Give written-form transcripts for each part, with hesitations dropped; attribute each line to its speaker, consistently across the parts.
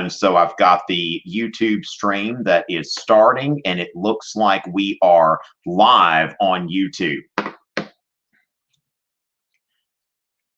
Speaker 1: So I've got the YouTube stream that is starting, and it looks like we are live on YouTube.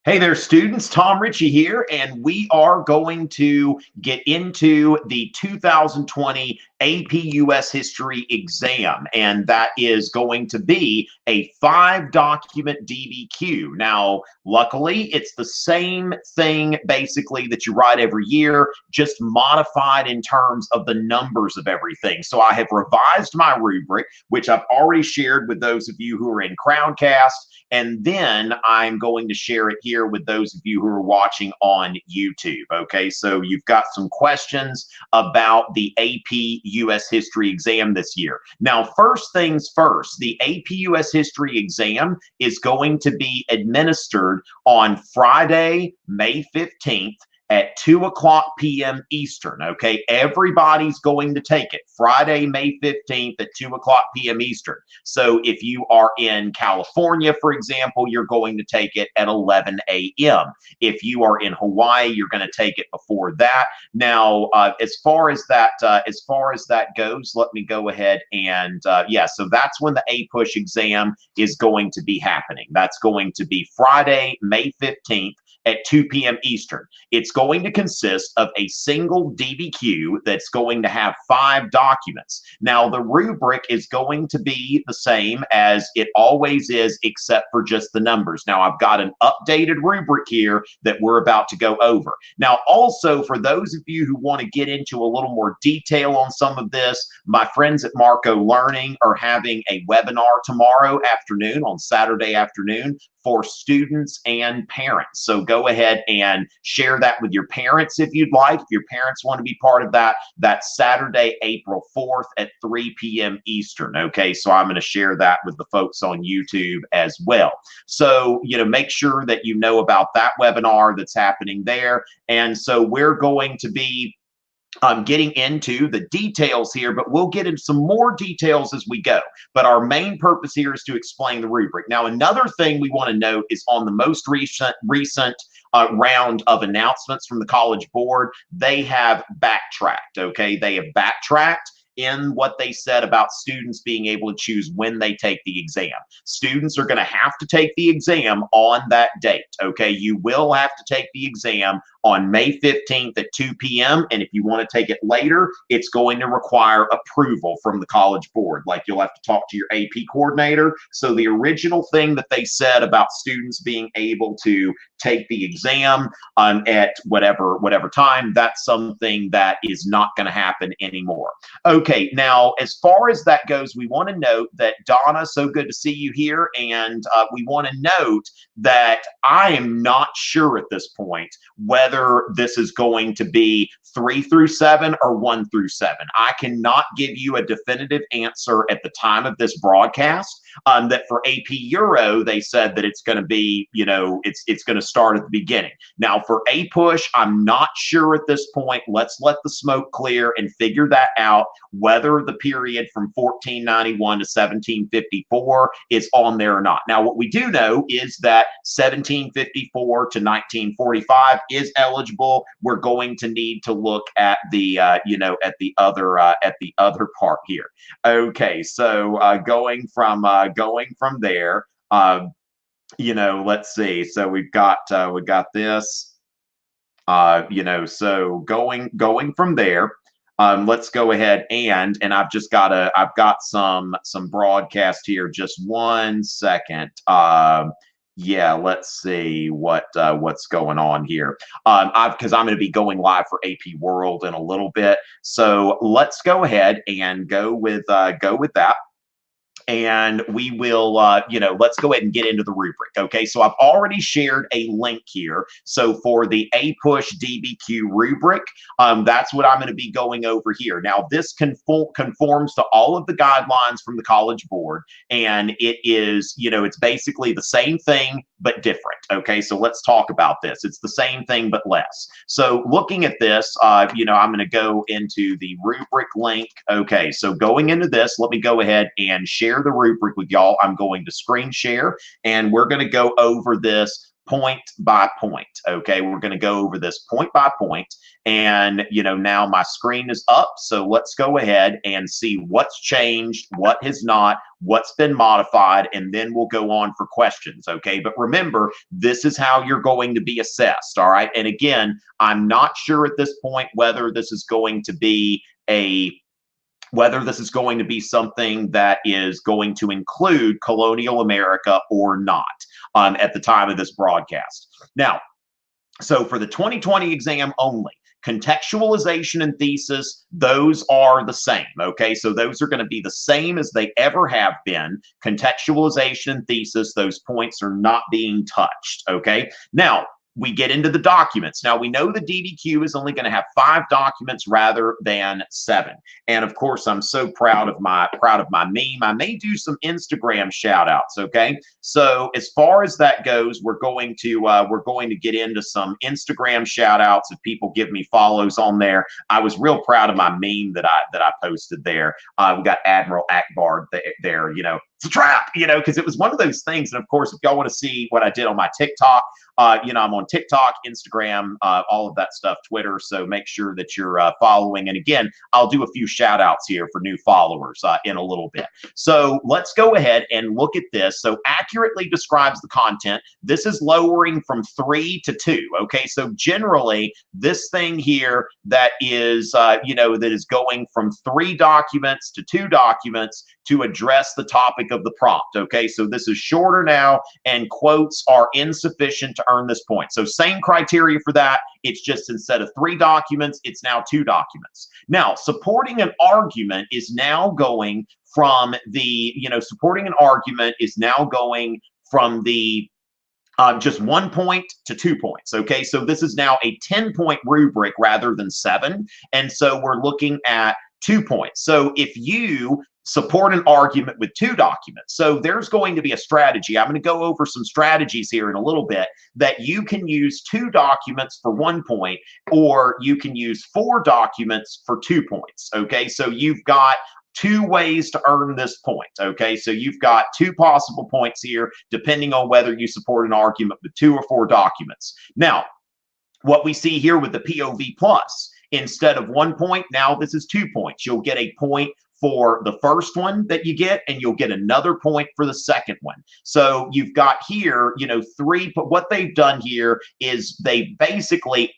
Speaker 1: Hey there, students. Tom Richey here, and we are going to get into the 2020 AP US History exam, and that is going to be a 5-document DBQ. Now, luckily, it's the same thing basically that you write every year, just modified in terms of the numbers of everything. So I have revised my rubric, which I've already shared with those of you who are in Crowdcast, and then I'm going to share it here with those of you who are watching on YouTube. Okay, so you've got some questions about the AP US History exam this year. Now, first things first, the AP US History exam is going to be administered on Friday, May 15th at 2:00 p.m. Eastern. Okay, everybody's going to take it Friday, May 15th at 2:00 p.m. Eastern. So if you are in California, for example, you're going to take it at 11 a.m. If you are in Hawaii, you're going to take it before that. Now, as far as that goes, let me go ahead and yeah. So that's when the APUSH exam is going to be happening. That's going to be Friday, May 15th. At 2 p.m. Eastern. It's going to consist of a single DBQ that's going to have 5 documents. Now, the rubric is going to be the same as it always is, except for just the numbers. Now, I've got an updated rubric here that we're about to go over. Now, also, for those of you who want to get into a little more detail on some of this, my friends at Marco Learning are having a webinar tomorrow afternoon, on Saturday afternoon, for students and parents. So go ahead and share that with your parents if you'd like. If your parents want to be part of that, that's Saturday, April 4th at 3 p.m. Eastern. Okay, so I'm going to share that with the folks on YouTube as well. So, make sure that you know about that webinar that's happening there. And so we're going to be getting into the details here, but we'll get into some more details as we go. But our main purpose here is to explain the rubric. Now, another thing we want to note is on the most recent round of announcements from the College Board, they have backtracked, okay? They have backtracked in what they said about students being able to choose when they take the exam. Students are going to have to take the exam on that date, okay? You will have to take the exam on May 15th at 2 p.m. And if you want to take it later, it's going to require approval from the College Board. Like, you'll have to talk to your AP coordinator. So the original thing that they said about students being able to take the exam at whatever time, that's something that is not going to happen anymore. Okay, now, as far as that goes, we want to note that, Donna, so good to see you here. And we want to note that I am not sure at this point whether this is going to be 3 through 7 or 1 through 7. I cannot give you a definitive answer at the time of this broadcast. That for AP Euro, they said that it's going to be, it's going to start at the beginning. Now, for APUSH, I'm not sure at this point. Let's let the smoke clear and figure that out, whether the period from 1491 to 1754 is on there or not. Now, what we do know is that 1754 to 1945 is eligible. We're going to need to look at the at the other part here. Okay, so going from there, let's see. So we've got this. So going from there. Let's go ahead and I've got some broadcast here. Just 1 second. Yeah, let's see what's going on here. Because I'm going to be going live for AP World in a little bit. So let's go ahead and go with that. And we will, let's go ahead and get into the rubric. Okay, so I've already shared a link here. So for the APUSH DBQ rubric, that's what I'm going to be going over here. Now, this conforms to all of the guidelines from the College Board, and it is, it's basically the same thing but different. Okay, so let's talk about this. It's the same thing but less. So looking at this, I'm going to go into the rubric link. Okay, so going into this, let me go ahead and share the rubric with y'all. I'm going to screen share, and we're going to go over this point by point. Okay, we're going to go over this point by point, and now my screen is up, so let's go ahead and see what's changed, what has not, what's been modified, and then we'll go on for questions. Okay, but remember, this is how you're going to be assessed. All right, and again, I'm not sure at this point whether this is going to be something that is going to include colonial America or not at the time of this broadcast. Now, so for the 2020 exam only, contextualization and thesis, those are the same. Okay, so those are going to be the same as they ever have been. Contextualization and thesis, those points are not being touched. Okay, now we get into the documents. Now we know the DBQ is only going to have 5 documents rather than 7. And of course, I'm so proud of my meme. I may do some Instagram shout outs. Okay. So as far as that goes, we're going to get into some Instagram shout outs if people give me follows on there. I was real proud of my meme that I posted there. We got Admiral Akbar there, it's a trap, because it was one of those things. And of course, if y'all want to see what I did on my TikTok, I'm on TikTok, Instagram, all of that stuff, Twitter. So make sure that you're following. And again, I'll do a few shout outs here for new followers in a little bit. So let's go ahead and look at this. So accurately describes the content. This is lowering from 3 to 2. Okay, so generally this thing here that is, that is going from 3 documents to 2 documents to address the topic of the prompt. Okay, so this is shorter now, and quotes are insufficient to earn this point. So same criteria for that. It's just instead of 3 documents, it's now 2 documents. Now, supporting an argument is now going from the, supporting an argument is now going from the just 1 point to 2 points. Okay, so this is now a 10-point rubric rather than 7. And so we're looking at 2 points. So if you support an argument with 2 documents. So there's going to be a strategy. I'm going to go over some strategies here in a little bit that you can use 2 documents for 1 point, or you can use 4 documents for 2 points. Okay, so you've got 2 ways to earn this point. Okay, so you've got 2 possible points here, depending on whether you support an argument with 2 or 4 documents. Now, what we see here with the POV plus, instead of 1 point, now this is 2 points. You'll get a point for the first one that you get, and you'll get another point for the second one. So you've got here, 3, but what they've done here is they basically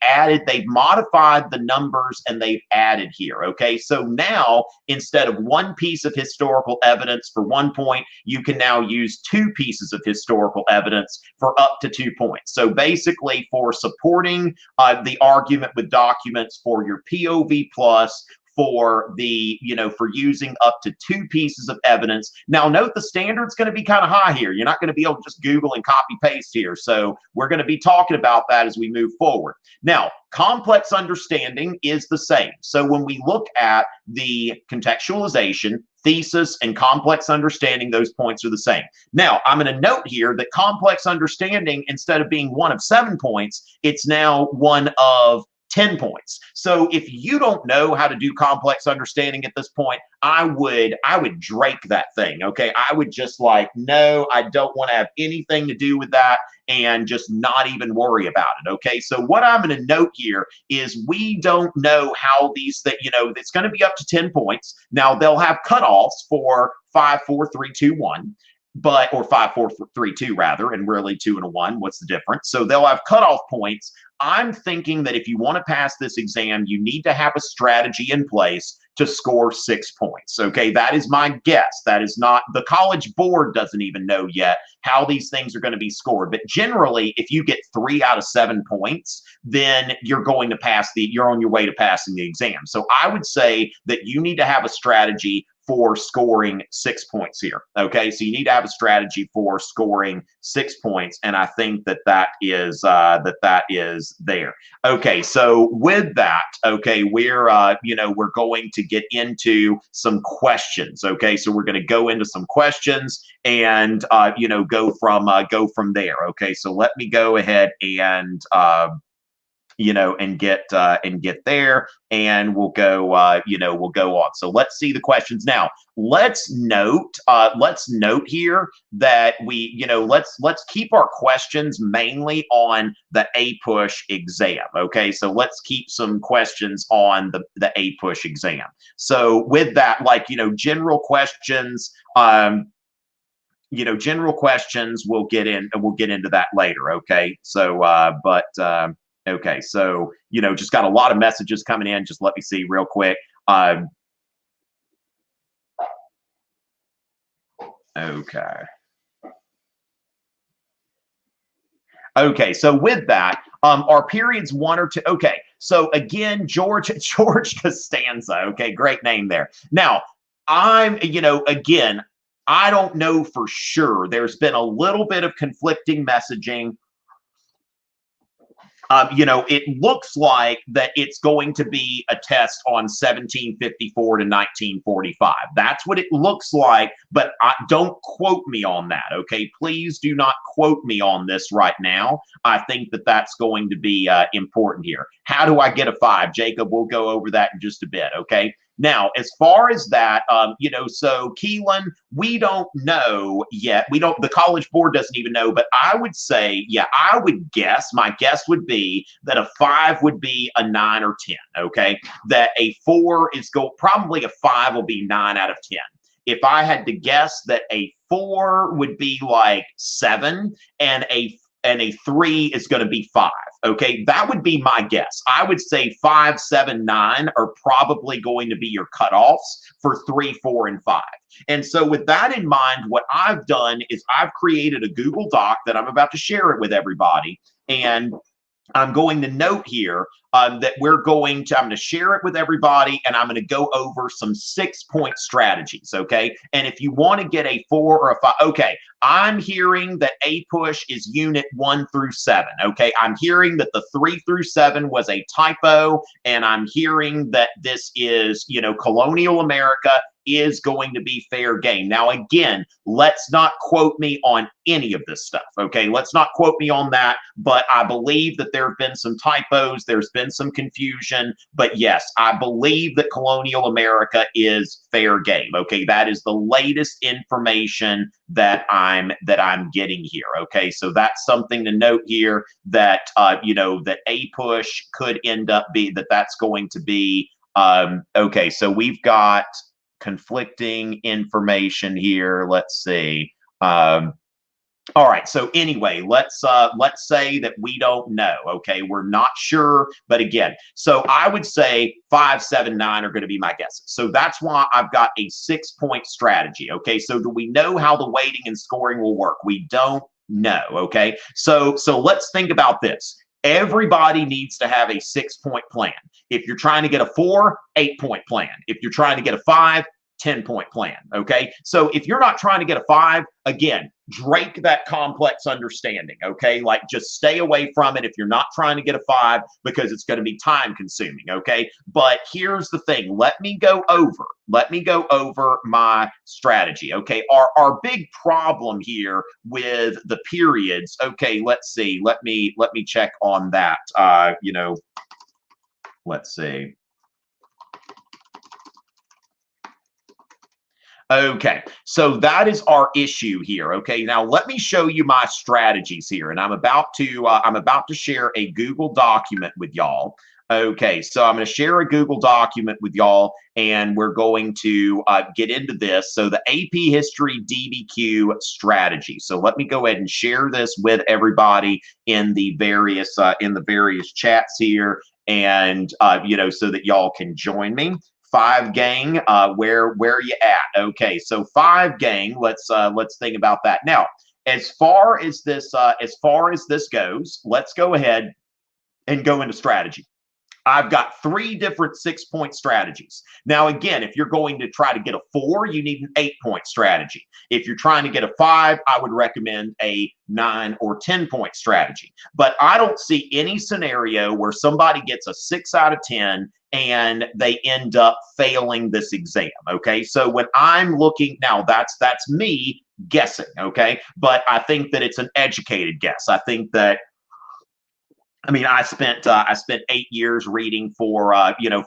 Speaker 1: they've modified the numbers and they've added here. Okay, so now instead of 1 piece of historical evidence for 1 point, you can now use 2 pieces of historical evidence for up to 2 points. So basically, for supporting the argument with documents, for your POV plus, for the, for using up to 2 pieces of evidence. Now, note the standard's going to be kind of high here. You're not going to be able to just Google and copy paste here. So we're going to be talking about that as we move forward. Now, complex understanding is the same. So when we look at the contextualization, thesis, and complex understanding, those points are the same. Now, I'm going to note here that complex understanding, instead of being 1 of 7 points, it's now 1 of 10 points. So if you don't know how to do complex understanding at this point, I would drake that thing. Okay, I would just no, I don't want to have anything to do with that, and just not even worry about it. Okay, so what I'm going to note here is we don't know how these that it's going to be up to 10 points. Now they'll have cutoffs for 5, 4, 3, 2, 1. Or 5, 4, 3, 2 rather, and really 2 and a 1. What's the difference? So they'll have cutoff points. I'm thinking that if you want to pass this exam, you need to have a strategy in place to score 6 points. Okay, that is my guess. That is not, the College Board doesn't even know yet how these things are going to be scored. But generally, if you get 3 out of 7 points, then you're going to you're on your way to passing the exam. So I would say that you need to have a strategy for scoring 6 points here. Okay, so you need to have a strategy for scoring 6 points, and I think that is there. Okay, so with that, okay, we're going to get into some questions. Okay, so we're going to go into some questions and go from there. Okay, so let me go ahead and and get there, and we'll go, we'll go on. So let's see the questions now. Let's note here that let's keep our questions mainly on the APUSH exam. Okay, so let's keep some questions on the APUSH exam. So with that, general questions, general questions, we'll get into that later. Okay, so okay, so just got a lot of messages coming in. Just let me see real quick. Okay. Okay, so with that, are periods 1 or 2? Okay, so again, George Costanza. Okay, great name there. Now, again, I don't know for sure. There's been a little bit of conflicting messaging. It looks like that it's going to be a test on 1754 to 1945. That's what it looks like, but don't quote me on that, okay? Please do not quote me on this right now. I think that that's going to be important here. How do I get a 5? Jacob, we'll go over that in just a bit, okay? Now, as far as that, so Keelan, we don't know yet. The College Board doesn't even know, but I would say, I would guess, my guess would be that a 5 would be a 9 or 10, okay? That a 4 is probably a 5 will be 9 out of 10. If I had to guess that a 4 would be like 7 and a 3 is going to be 5. Okay, that would be my guess. I would say 5, 7, 9 are probably going to be your cutoffs for 3, 4, and 5. And so with that in mind, what I've done is I've created a Google Doc that I'm about to share it with everybody. And I'm going to note here that I'm going to share it with everybody, and I'm going to go over some 6-point strategies, okay? And if you want to get a 4 or a 5, okay, I'm hearing that APUSH is unit 1 through 7, okay? I'm hearing that the 3 through 7 was a typo, and I'm hearing that this is, colonial America is going to be fair game. Now, again, let's not quote me on any of this stuff, okay? Let's not quote me on that, but I believe that there have been some typos, there's been some confusion, but yes, I believe that colonial America is fair game, okay? That is the latest information that I'm getting here, okay? So that's something to note here, that, that APUSH could end up that's going to be, okay, so we've got conflicting information here. Let's see. All right. So anyway, let's say that we don't know. Okay, we're not sure, but again, so I would say 5, 7, 9 are going to be my guesses. So that's why I've got a 6-point strategy. Okay, so do we know how the weighting and scoring will work? We don't know. Okay, so let's think about this. Everybody needs to have a 6-point plan. If you're trying to get a 4, 8-point plan. If you're trying to get a 5, 10-point plan. Okay, so if you're not trying to get a 5, again, drake that complex understanding. Okay, like just stay away from it if you're not trying to get a 5, because it's going to be time consuming. Okay, but here's the thing. Let me go over my strategy. Okay, our big problem here with the periods. Okay, let's see. Let me check on that. Let's see. Okay, so that is our issue here. Okay, now let me show you my strategies here, and I'm about to share a Google document with y'all. Okay, so I'm going to share a Google document with y'all, and we're going to get into this. So the AP History DBQ strategy. So let me go ahead and share this with everybody in the various chats here, and so that y'all can join me. 5 gang, where you at? Okay, so 5 gang. Let's think about that now. As far as this goes, let's go ahead and go into strategy. I've got 3 different 6-point strategies. Now, again, if you're going to try to get a 4, you need an 8-point strategy. If you're trying to get a 5, I would recommend a 9 or 10-point strategy. But I don't see any scenario where somebody gets a 6 out of 10 and they end up failing this exam. Okay, so when I'm looking now, that's me guessing. Okay, but I think that it's an educated guess. I think that I mean, I spent 8 years reading for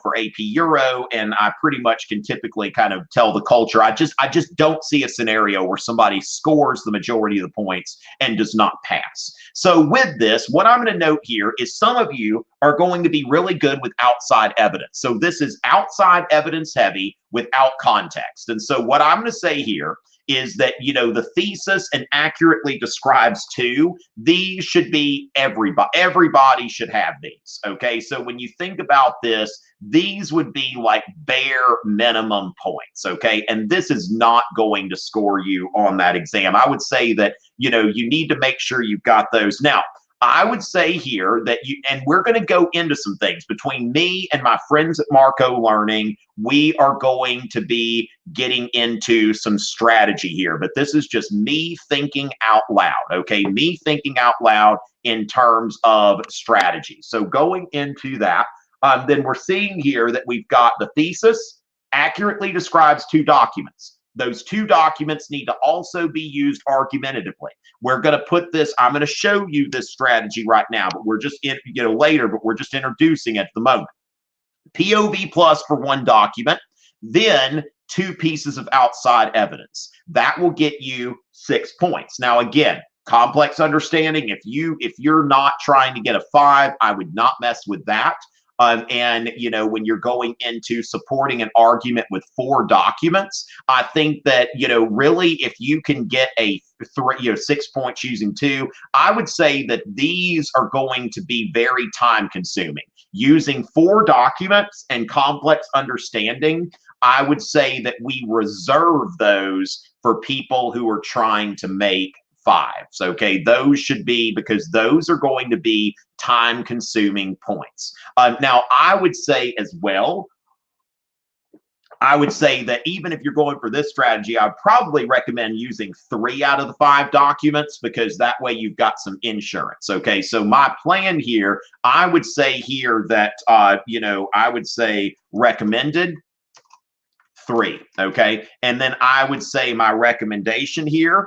Speaker 1: for AP Euro, and I pretty much can typically kind of tell the culture. I just don't see a scenario where somebody scores the majority of the points and does not pass. So with this, what I'm going to note here is some of you are going to be really good with outside evidence. So this is outside evidence heavy without context. And so what I'm going to say here is that the thesis and accurately describes two. These should be everybody should have these. Okay, so when you think about this, these would be like bare minimum points. Okay, and this is not going to score you on that exam. I would say that you need to make sure you've got those. Now I would say here that and we're going to go into some things between me and my friends at Marco Learning. We are going to be getting into some strategy here, but this is just me thinking out loud. Okay, me thinking out loud in terms of strategy. So going into that, then we're seeing here that we've got the thesis accurately describes two documents. Those two documents need to also be used argumentatively. We're going to put this, I'm going to show you this strategy right now, but we're just later, but we're just introducing it at the moment. POV plus for one document, then two pieces of outside evidence. That will get you 6 points. Now, again, complex understanding, if you're not trying to get a 5, I would not mess with that. And when you're going into supporting an argument with 4 documents, I think that really, if you can get a 6 points using 2, I would say that these are going to be very time consuming. Using 4 documents and complex understanding, I would say that we reserve those for people who are trying to make 5s. Okay, those should be, because those are going to be time consuming points. Now, I would say as well, I would say that even if you're going for this strategy, I'd probably recommend using 3 out of the 5 documents, because that way you've got some insurance. Okay, so my plan here, I would say here that, I would say recommended 3. Okay, and then I would say my recommendation here,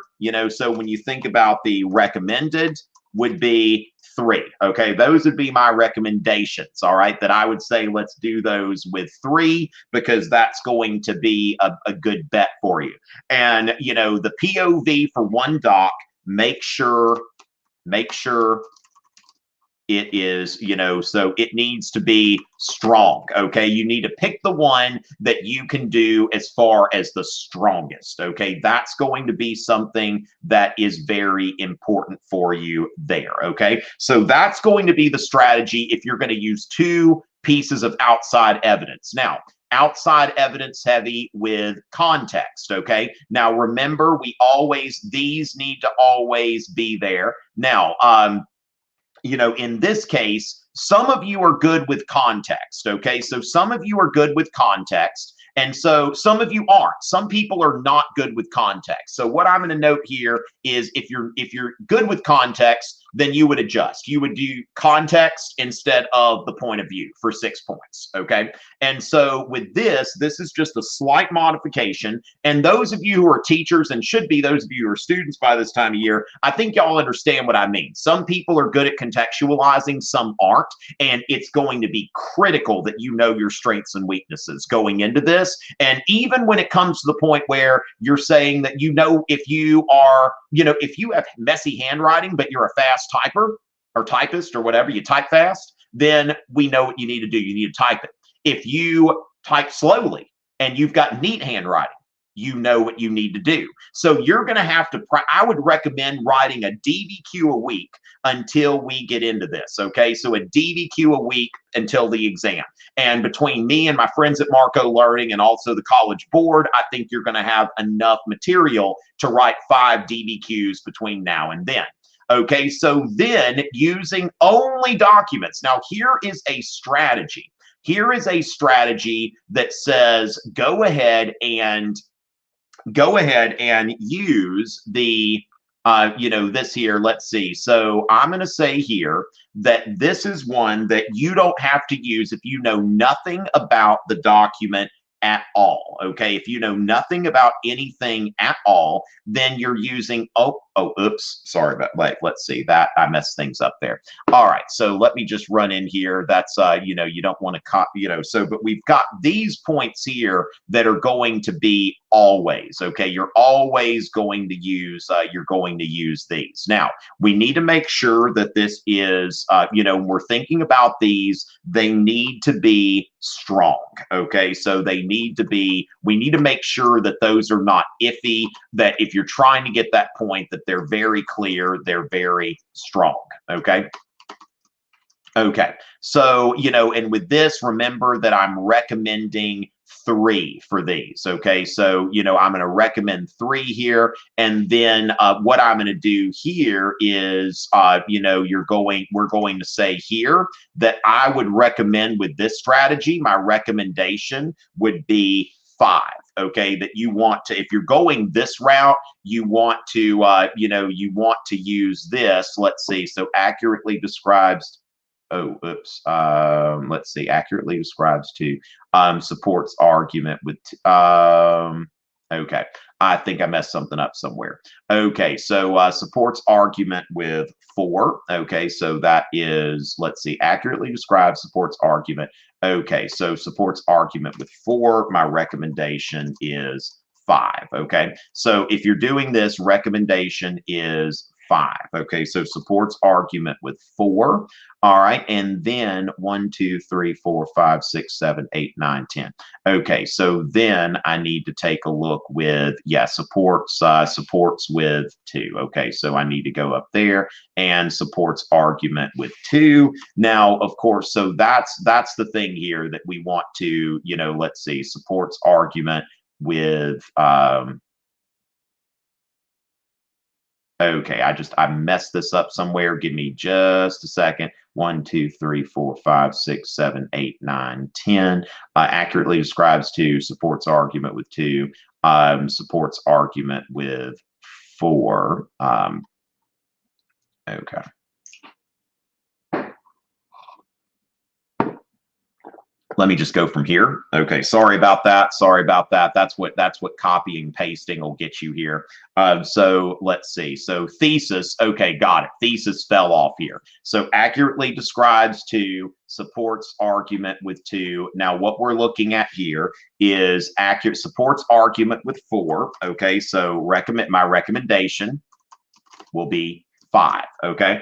Speaker 1: so when you think about the recommended, would be 3. Okay, those would be my recommendations. All right, that I would say let's do those with 3, because that's going to be a good bet for you. And the POV for one doc, make sure it is, so it needs to be strong. Okay, you need to pick the one that you can do as far as the strongest. Okay, that's going to be something that is very important for you there. Okay, so that's going to be the strategy if you're going to use 2 pieces of outside evidence. Now, outside evidence heavy with context. Okay, now remember, these need to always be there. Now, in this case, some of you are good with context. Okay, so some of you are good with context, and so some of you aren't. Some people are not good with context. So what I'm going to note here is, if you're good with context, then you would adjust. You would do context instead of the point of view for 6 points. Okay, and so with this is just a slight modification. And those of you who are teachers, and should be those of you who are students by this time of year, I think y'all understand what I mean. Some people are good at contextualizing, some aren't, and it's going to be critical that you know your strengths and weaknesses going into this. And even when it comes to the point where you're saying that if you are, if you have messy handwriting but you're a fast typer or typist or whatever, you type fast, then we know what you need to do. You need to type it. If you type slowly and you've got neat handwriting, you know what you need to do. So you're going to have to, I would recommend writing a DBQ a week until we get into this. Okay, so a DBQ a week until the exam. And between me and my friends at Marco Learning and also the College Board, I think you're going to have enough material to write 5 DBQs between now and then. Okay, so then using only documents. Now, here is a strategy. Here is a strategy that says go ahead and use the this here. Let's see. So I'm going to say here that this is one that you don't have to use if you know nothing about the document at all. Okay, if you know nothing about anything at all, then you're using oh, oops, sorry about, wait, let's see that I messed things up there. All right, so let me just run in here. That's, you know, you don't want to copy, you know, so, but we've got these points here that are going to be always, okay? You're always going to use, these. Now, we need to make sure that this is, you know, we're thinking about these, they need to be strong, okay? So they need to be, we need to make sure that those are not iffy, that if you're trying to get that point, that they're very clear, they're very strong, okay? Okay, so, you know, and with this, remember that I'm recommending 3 for these, okay? So, you know, I'm going to recommend 3 here, and then what I'm going to do here is, you know, we're going to say here that I would recommend with this strategy, my recommendation would be 5, okay? That you want to, if you're going this route, you want to, you know, you want to use this, let's see, so accurately describes, oh, oops. Let's see. Accurately describes to supports argument with. Okay. I think I messed something up somewhere. Okay. So supports argument with 4. Okay. So that is, let's see. Accurately describes supports argument. Okay. So supports argument with 4. My recommendation is 5. Okay. So if you're doing this, recommendation is 5. Okay. So supports argument with 4. All right, and then 1, 2, 3, 4, 5, 6, 7, 8, 9, 10. Okay, so then I need to take a look with, yeah, supports with 2. Okay, so I need to go up there and supports argument with 2. Now, of course, so that's the thing here that we want to, you know, let's see, supports argument with okay, I messed this up somewhere. Give me just a second. 1, 2, 3, 4, 5, 6, 7, 8, 9, 10. Accurately describes 2, supports argument with 2, supports argument with 4. Okay. Let me just go from here. Okay, sorry about that. Sorry about that. That's what copying pasting will get you here. So let's see. So thesis. Okay, got it. Thesis fell off here. So accurately describes 2, supports argument with 2. Now what we're looking at here is accurate supports argument with 4. Okay, so my recommendation will be 5. Okay.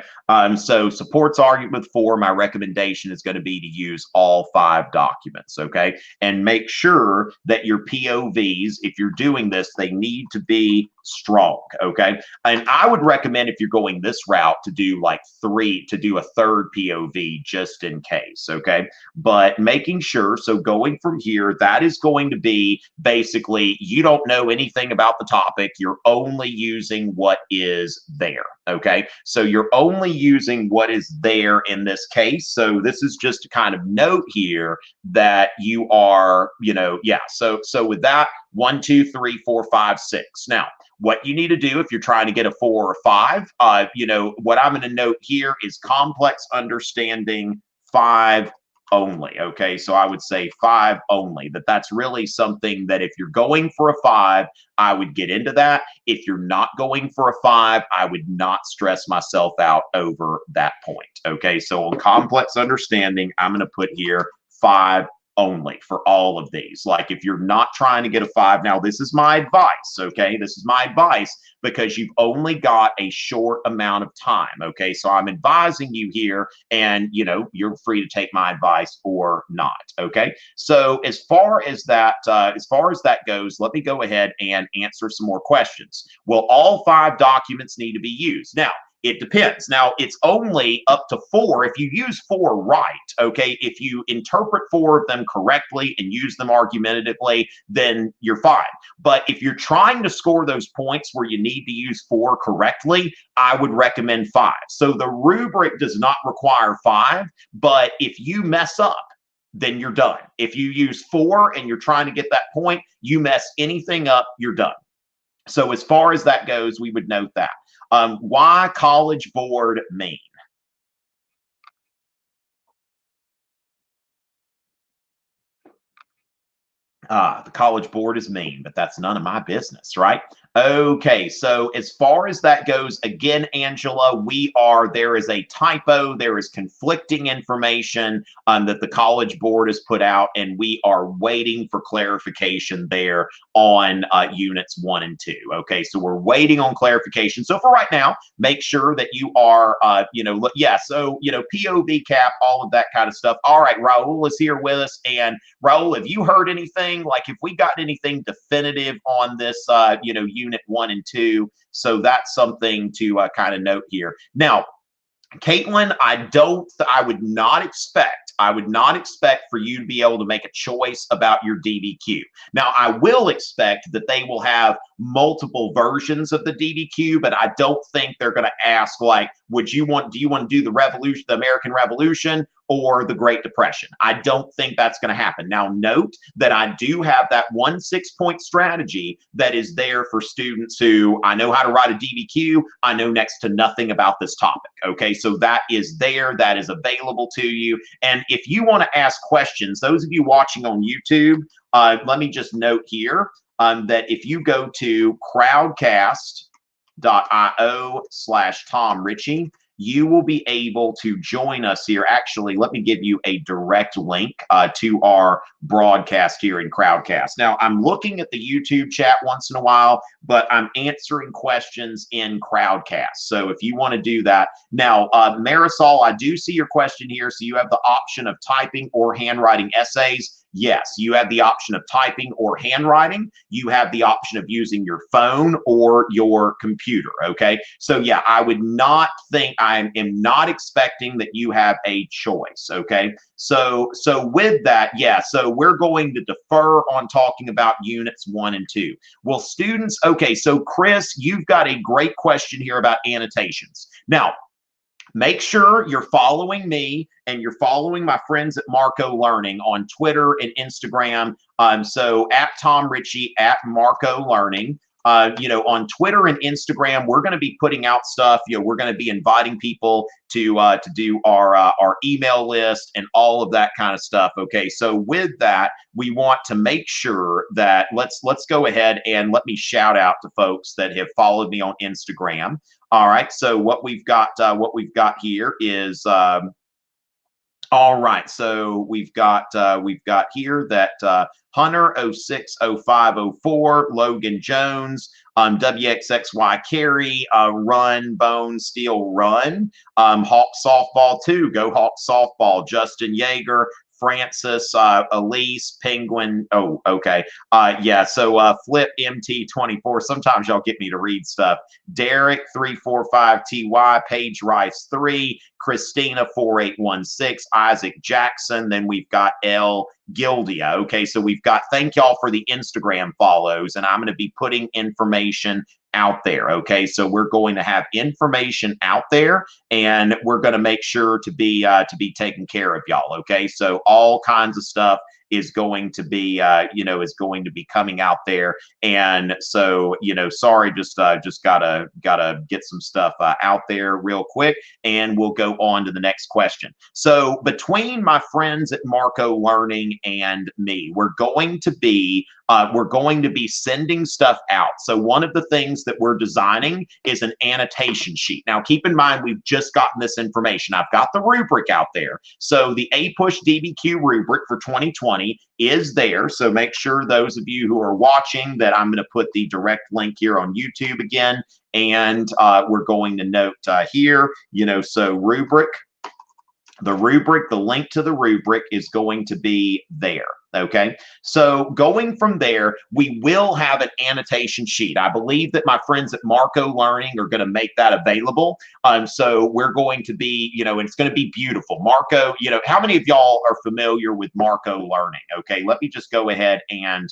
Speaker 1: So supports argument with 4. My recommendation is going to be to use all 5 documents. Okay. And make sure that your POVs, if you're doing this, they need to be strong. Okay. And I would recommend, if you're going this route, to do like 3, to do a third POV just in case. Okay. But making sure, so going from here, that is going to be basically, you don't know anything about the topic. You're only using what is there. Okay. So you're only using what is there in this case. So this is just to kind of note here that you are, you know, yeah. So with that, 1, 2, 3, 4, 5, 6. Now, what you need to do if you're trying to get a 4 or 5, you know, what I'm going to note here is complex understanding 5 only. Okay, so I would say 5 only. That's really something that if you're going for a 5, I would get into that. If you're not going for a 5, I would not stress myself out over that point. Okay, so on complex understanding, I'm going to put here 5 only for all of these. Like if you're not trying to get a 5, now this is my advice, okay? This is my advice because you've only got a short amount of time, okay? So I'm advising you here, and you know, you're free to take my advice or not, okay? So as far as that goes, let me go ahead and answer some more questions. Well, all 5 documents need to be used. Now, it depends. Now, it's only up to 4 if you use 4 right, okay? If you interpret 4 of them correctly and use them argumentatively, then you're fine. But if you're trying to score those points where you need to use 4 correctly, I would recommend 5. So the rubric does not require 5, but if you mess up, then you're done. If you use 4 and you're trying to get that point, you mess anything up, you're done. So as far as that goes, we would note that. Why College Board mean? The College Board is mean, but that's none of my business, right? Okay, so as far as that goes, again, Angela, there is a typo, there is conflicting information that the College Board has put out, and we are waiting for clarification there on units 1 and 2. Okay, so we're waiting on clarification. So for right now, make sure that you are, so, POV cap, all of that kind of stuff. All right, Raul is here with us, and Raul, have you heard anything? Like, if we got anything definitive on this, unit 1 and 2? So that's something to kind of note here. Now, Caitlin, I would not expect for you to be able to make a choice about your DBQ. Now, I will expect that they will have multiple versions of the DBQ, but I don't think they're going to ask, like, do you want to do the American Revolution or the Great Depression? I don't think that's going to happen. Now, note that I do have that 1 6-point strategy that is there for students who, I know how to write a DBQ. I know next to nothing about this topic. Okay, so that is there, that is available to you. And if you want to ask questions, those of you watching on YouTube, let me just note here that if you go to crowdcast.io/Tom Richey, you will be able to join us here. Actually, let me give you a direct link to our broadcast here in Crowdcast. Now, I'm looking at the YouTube chat once in a while, but I'm answering questions in Crowdcast. So if you want to do that. Now, Marisol, I do see your question here. So you have the option of typing or handwriting essays. Yes, you have the option of typing or handwriting. You have the option of using your phone or your computer, okay? So yeah, I am not expecting that you have a choice, okay? So with that, yeah, so we're going to defer on talking about units 1 and 2. Well, students, okay, so Chris, you've got a great question here about annotations. Now, make sure you're following me and you're following my friends at Marco Learning on Twitter and Instagram. So at Tom Richey, at Marco Learning. On Twitter and Instagram, we're going to be putting out stuff. We're going to be inviting people to do our email list and all of that kind of stuff. Okay, so with that, we want to make sure that let's go ahead and let me shout out to folks that have followed me on Instagram. All right, so what we've got here is. All right, so we've got here that Hunter 060504, Logan Jones, WXXY Carey, Run Bone Steel Run, Hawk Softball 2, Go Hawk Softball, Justin Yeager, Francis, Elise, Penguin. Oh, okay. Yeah, so Flip MT24. Sometimes y'all get me to read stuff. Derek 345TY, Paige Rice 3, Christina 4816, Isaac Jackson. Then we've got L Gildia. Okay, so we've got, thank y'all for the Instagram follows, and I'm going to be putting information out there. Okay, so we're going to have information out there, and we're going to make sure to be taking care of y'all. Okay, so all kinds of stuff is going to be coming out there. And so, sorry, just gotta get some stuff out there real quick, and we'll go on to the next question. So between my friends at Marco Learning and me, we're going to be sending stuff out. So one of the things that we're designing is an annotation sheet. Now, keep in mind, we've just gotten this information. I've got the rubric out there. So the APUSH DBQ rubric for 2020 is there. So make sure those of you who are watching that I'm going to put the direct link here on YouTube again. And we're going to note here, so rubric. The link to the rubric is going to be there. Okay, so going from there, we will have an annotation sheet. I believe that my friends at Marco Learning are going to make that available. So we're going to be, it's going to be beautiful. Marco, how many of y'all are familiar with Marco Learning? Okay, let me just go ahead and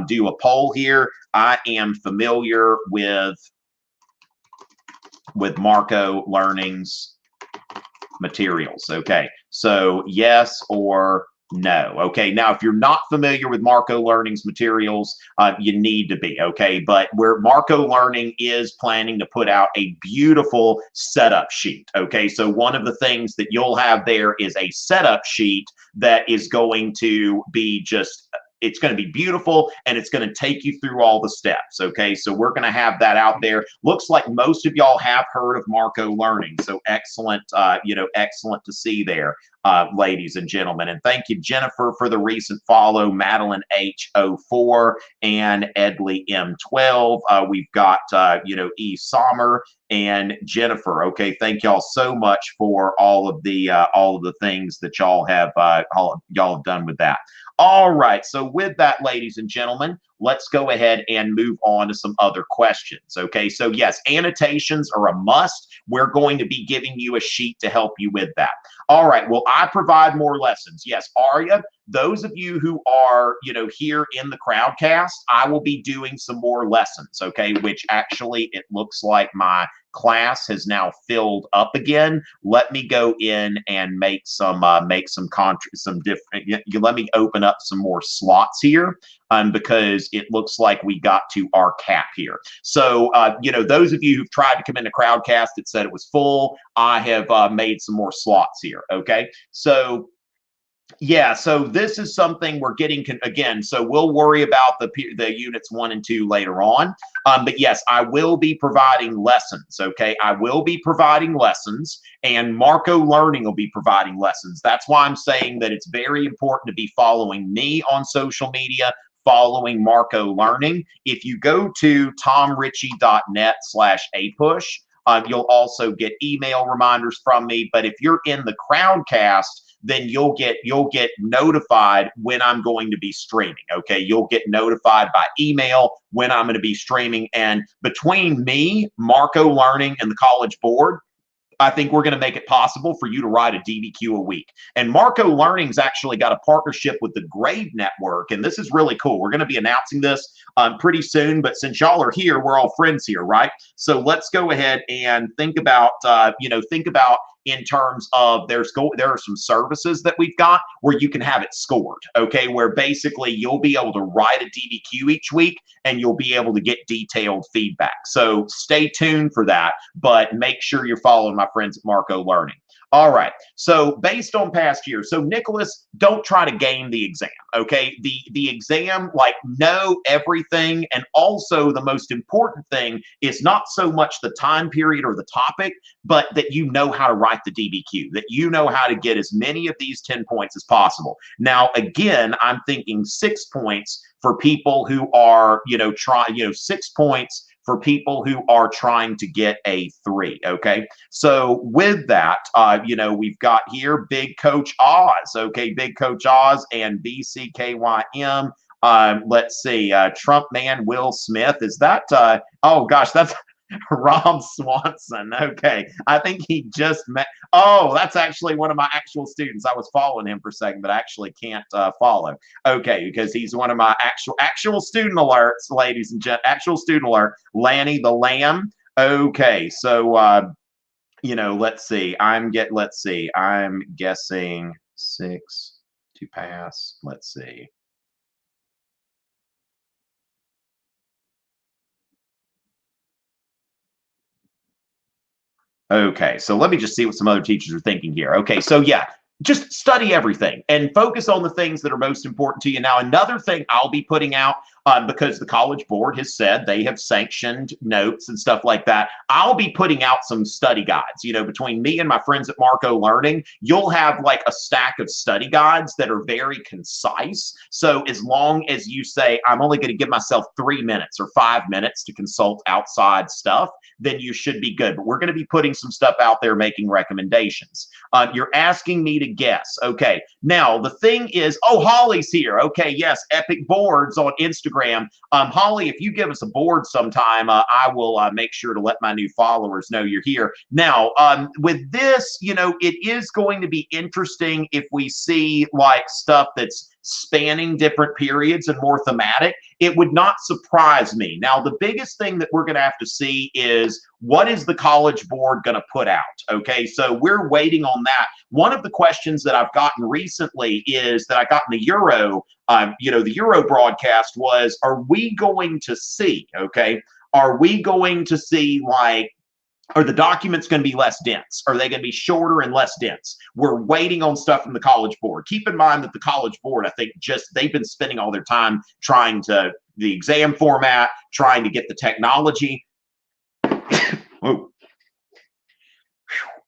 Speaker 1: do a poll here. I am familiar with Marco Learning's materials. Okay, so yes or no. Okay, now if you're not familiar with Marco Learning's materials, you need to be. Okay, but where Marco Learning is planning to put out a beautiful setup sheet. Okay, so one of the things that you'll have there is a setup sheet that is going to be just it's going to be beautiful, and it's going to take you through all the steps. Okay, so we're going to have that out there. Looks like most of y'all have heard of Marco Learning, so excellent, excellent to see there, ladies and gentlemen. And thank you, Jennifer, for the recent follow, Madeline H04 and Edley M12. We've got E Sommer and Jennifer. Okay, thank y'all so much for all of the things that y'all have done with that. All right, so with that, ladies and gentlemen, let's go ahead and move on to some other questions. Okay, so yes, annotations are a must. We're going to be giving you a sheet to help you with that. All right, well, I provide more lessons. Yes, Aria, those of you who are, here in the crowdcast, I will be doing some more lessons, okay, which actually it looks like my class has now filled up again. Let me go in and make some different, let me open up some more slots here, because it looks like we got to our cap here. So, those of you who've tried to come into Crowdcast, it said it was full. I have made some more slots here. Okay, so yeah, so this is something we're getting again. So we'll worry about the units 1 and 2 later on. But yes, I will be providing lessons. Okay, I will be providing lessons, and Marco Learning will be providing lessons. That's why I'm saying that it's very important to be following me on social media, following Marco Learning. If you go to tomrichey.net/APUSH, you'll also get email reminders from me. But if you're in the Crowdcast, then you'll get notified when I'm going to be streaming. Okay, you'll get notified by email when I'm going to be streaming. And between me, Marco Learning, and the College Board, I think we're going to make it possible for you to write a DBQ a week. And Marco Learning's actually got a partnership with the Grade Network, and this is really cool. We're going to be announcing this pretty soon, but since y'all are here, we're all friends here, right? So let's go ahead and think about, in terms of there are some services that we've got where you can have it scored, okay, where basically you'll be able to write a DBQ each week and you'll be able to get detailed feedback. So stay tuned for that, but make sure you're following my friends at Marco Learning. All right, so based on past years, so Nicholas, don't try to game the exam, okay? The exam, know everything, and also the most important thing is not so much the time period or the topic, but that you know how to write the DBQ, that you know how to get as many of these 10 points as possible. Now, again, I'm thinking 6 points for people who are, 6 points for people who are trying to get a 3, okay? So with that, we've got here Big Coach Oz, okay? Big Coach Oz and BCKYM. Let's see, Trump man Will Smith. Is that, oh gosh, that's Rob Swanson. Okay, I think he just met. Oh, that's actually one of my actual students. I was following him for a second, but I actually can't follow. Okay, because he's one of my actual student alerts, ladies and gentlemen. Actual student alert, Lanny the Lamb. Okay, so let's see. I'm guessing 6 to pass. Let's see. Okay, so let me just see what some other teachers are thinking here. Okay, so yeah, just study everything and focus on the things that are most important to you. Now, another thing I'll be putting out, because the College Board has said they have sanctioned notes and stuff like that, I'll be putting out some study guides. Between me and my friends at Marco Learning, you'll have like a stack of study guides that are very concise. So as long as you say, I'm only going to give myself 3 minutes or 5 minutes to consult outside stuff, then you should be good. But we're going to be putting some stuff out there, making recommendations. You're asking me to guess. Okay, now the thing is, oh, Holly's here. Okay, yes, Epic Boards on Instagram. Holly, if you give us a board sometime, I will make sure to let my new followers know you're here. Now, with this, it is going to be interesting if we see like stuff that's spanning different periods and more thematic. It would not surprise me. Now, the biggest thing that we're going to have to see is what is the College Board going to put out? Okay, so we're waiting on that. One of the questions that I've gotten recently is that I got in the Euro, the Euro broadcast was, are we going to see, okay, are we going to see like Are the documents going to be less dense? Are they going to be shorter and less dense? We're waiting on stuff from the College Board. Keep in mind that the College Board, I think, they've been spending all their time trying to the exam format, trying to get the technology. Whoa.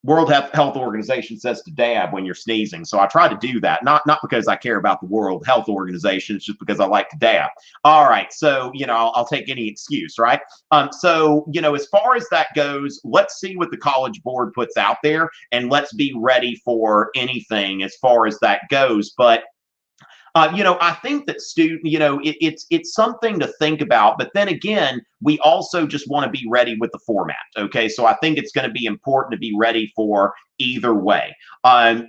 Speaker 1: World Health Organization says to dab when you're sneezing. So I try to do that, not because I care about the World Health Organization. It's just because I like to dab. All right. So, I'll take any excuse, right? So, as far as that goes, let's see what the College Board puts out there, and let's be ready for anything as far as that goes. But I think that it's something to think about, but then again, we also just want to be ready with the format. Okay, so I think it's going to be important to be ready for either way.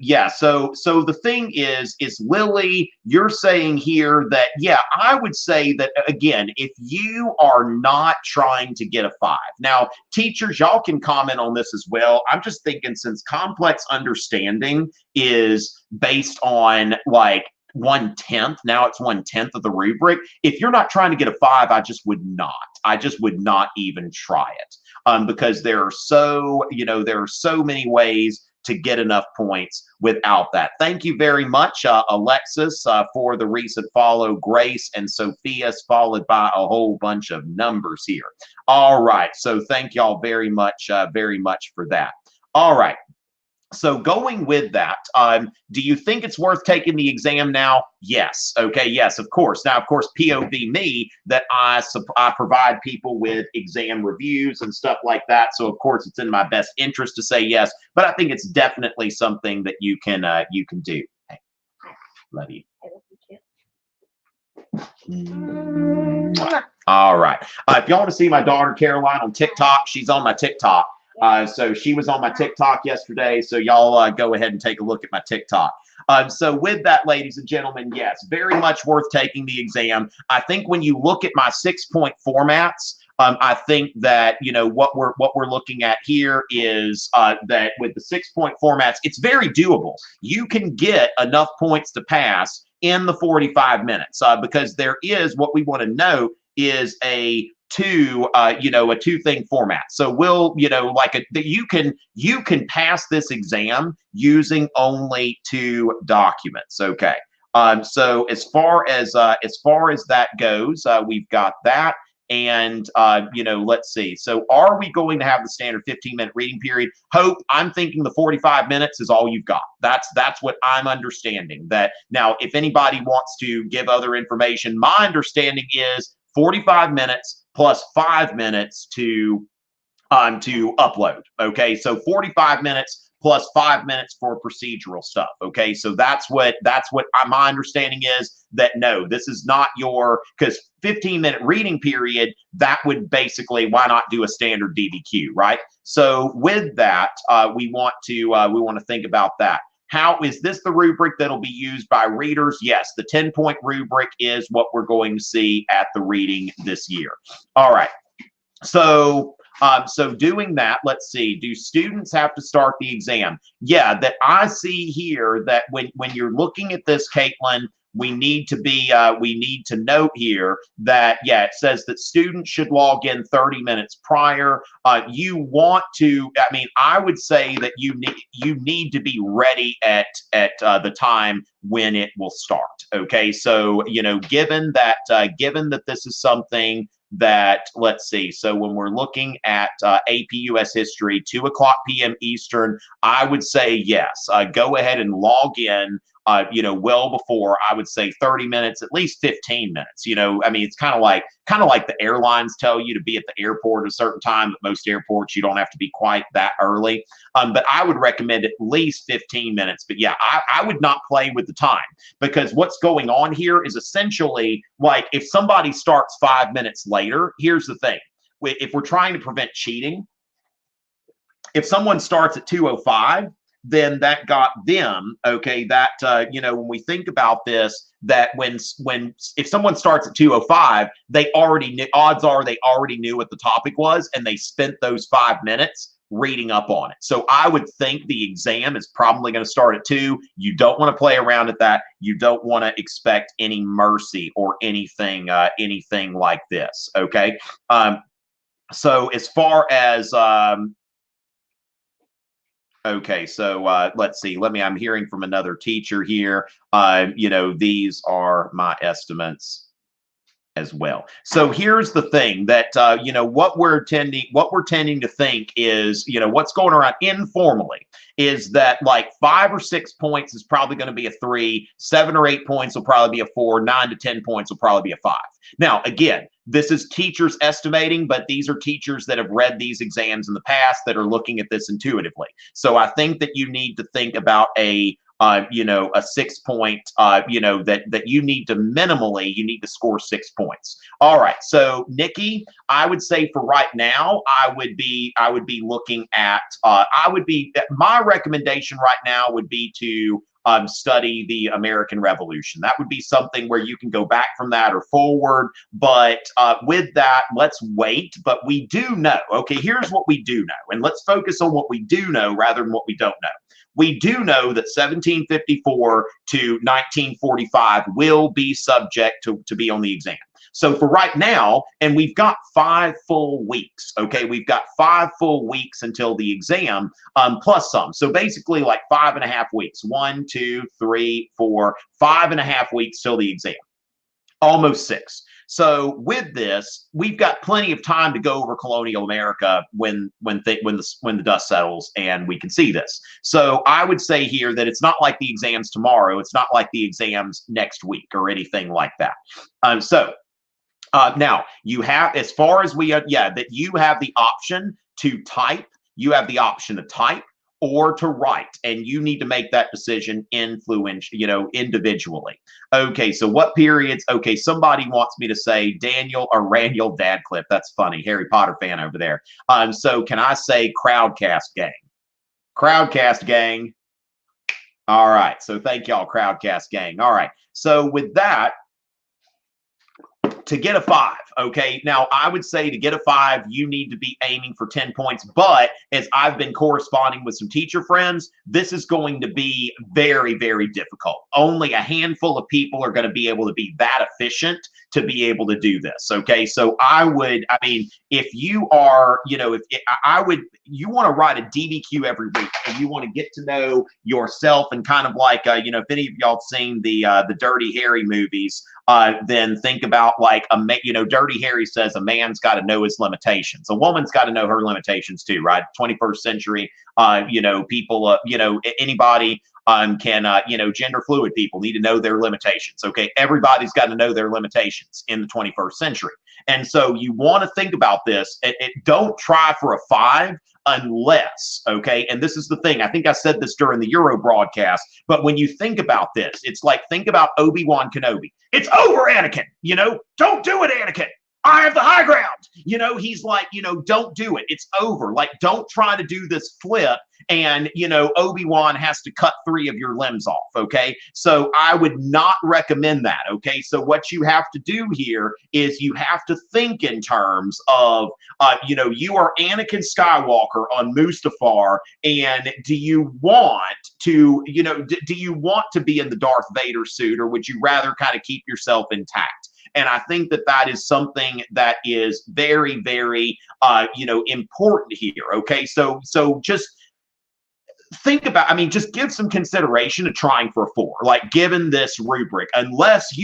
Speaker 1: Yeah. So the thing is Lily, you're saying here that, yeah, I would say that again, if you are not trying to get a 5, now teachers, y'all can comment on this as well. I'm just thinking, since complex understanding is based on like 1/10. Now it's 1/10 of the rubric. If you're not trying to get a 5, I just would not even try it, because there are so many ways to get enough points without that. Thank you very much, Alexis, for the recent follow. Grace and Sophia's followed by a whole bunch of numbers here. All right. So thank y'all very much for that. All right. So going with that, do you think it's worth taking the exam now? Yes. Okay. Yes, of course. Now, of course, POV me, that I provide people with exam reviews and stuff like that. So of course, it's in my best interest to say yes. But I think it's definitely something that you can do. Hey, love you. All right. If y'all want to see my daughter Caroline on TikTok, she's on my TikTok. So she was on my TikTok yesterday. So y'all go ahead and take a look at my TikTok. So with that, ladies and gentlemen, yes, very much worth taking the exam. I think when you look at my 6-point formats, I think that what we're looking at here is that with the 6-point formats, it's very doable. You can get enough points to pass in the 45 minutes, because there is, what we want to note is a two-thing format. So we'll, you can pass this exam using only 2 documents. Okay. So as far as that goes, we've got that. And let's see. So are we going to have the standard 15-minute reading period? Hope, I'm thinking the 45 minutes is all you've got. That's what I'm understanding. That now, if anybody wants to give other information, my understanding is 45 minutes plus 5 minutes to upload. Okay, so 45 minutes plus 5 minutes for procedural stuff. Okay, so that's what my understanding is. That no, this is not your, because 15-minute reading period, that would basically, why not do a standard DBQ, right? So with that, we want to think about that. How is this the rubric that'll be used by readers? Yes, the 10-point rubric is what we're going to see at the reading this year. All right. So doing that, let's see, do students have to start the exam? Yeah, that I see here that when you're looking at this, Caitlin, we need to note here that, yeah, it says that students should log in 30 minutes prior. You want to, I would say that you need to be ready at the time when it will start. Okay, so given that this is something that, let's see, so when we're looking at APUS history, 2:00 p.m. Eastern, I would say yes, go ahead and log in. Well before, I would say 30 minutes, at least 15 minutes. It's kind of like the airlines tell you to be at the airport at a certain time. At most airports, you don't have to be quite that early. But I would recommend at least 15 minutes. But yeah, I would not play with the time, because what's going on here is essentially like, if somebody starts 5 minutes later, here's the thing. If we're trying to prevent cheating, if someone starts at 2:05, then that got them, okay, that, when we think about this, that if someone starts at 2:05, they already knew, odds are they already knew what the topic was, and they spent those 5 minutes reading up on it. So I would think the exam is probably going to start at 2. You don't want to play around at that. You don't want to expect any mercy or anything like this, okay? So as far as, Okay, so let's see. I'm hearing from another teacher here. These are my estimates as well. So here's the thing that what we're tending to think is, what's going around informally is that like 5 or 6 points is probably going to be a 3, 7 or 8 points will probably be a 4, 9 to 10 points will probably be a 5. Now, again, this is teachers estimating, but these are teachers that have read these exams in the past that are looking at this intuitively. So I think that you need to think about a 6 point, that you need to score 6 points. All right. So Nikki, I would say for right now, I would be looking at, my recommendation right now would be to study the American Revolution. That would be something where you can go back from that or forward. But with that, let's wait. But we do know, okay, here's what we do know. And let's focus on what we do know rather than what we don't know. We do know that 1754 to 1945 will be subject to be on the exam. So for right now, and we've got 5 full weeks, okay? We've got 5 full weeks until the exam, plus some. So basically like 5.5 weeks. 1, 2, 3, 4, 5.5 weeks till the exam. Almost 6. So with this, we've got plenty of time to go over colonial America when the dust settles and we can see this. So I would say here that it's not like the exams tomorrow. It's not like the exams next week or anything like that. Now you have, as far as that you have the option to type. You have the option to type or to write, and you need to make that decision individually. Okay, so what periods? Okay, somebody wants me to say Daniel or Raniel Dadcliffe. That's funny, Harry Potter fan over there. So can I say Crowdcast gang? Crowdcast gang. All right, so thank y'all, Crowdcast gang. All right, so with that, to get a 5, okay, now I would say to get a 5, you need to be aiming for 10 points. But as I've been corresponding with some teacher friends, this is going to be very, very difficult. Only a handful of people are going to be able to be that efficient to be able to do this. Okay, so if you are, you want to write a DBQ every week, and you want to get to know yourself, and kind of like, if any of y'all have seen the Dirty Harry movies, then think about like Dirty Harry says a man's got to know his limitations. A woman's got to know her limitations too, right? 21st century, people, anybody gender fluid people need to know their limitations. Okay, everybody's got to know their limitations in the 21st century. And so you want to think about this. Don't try for a 5 unless, okay, and this is the thing. I think I said this during the Euro broadcast, but when you think about this, it's like, think about Obi-Wan Kenobi. It's over, Anakin. Don't do it, Anakin. I have the high ground. He's like, don't do it. It's over. Like, don't try to do this flip and, Obi-Wan has to cut 3 of your limbs off. Okay. So I would not recommend that. Okay. So what you have to do here is you have to think in terms of, you are Anakin Skywalker on Mustafar. And do you want to, do you want to be in the Darth Vader suit, or would you rather kind of keep yourself intact? And I think that that is something that is very, very, important here. Okay, so just think about, just give some consideration to trying for a 4, like given this rubric, unless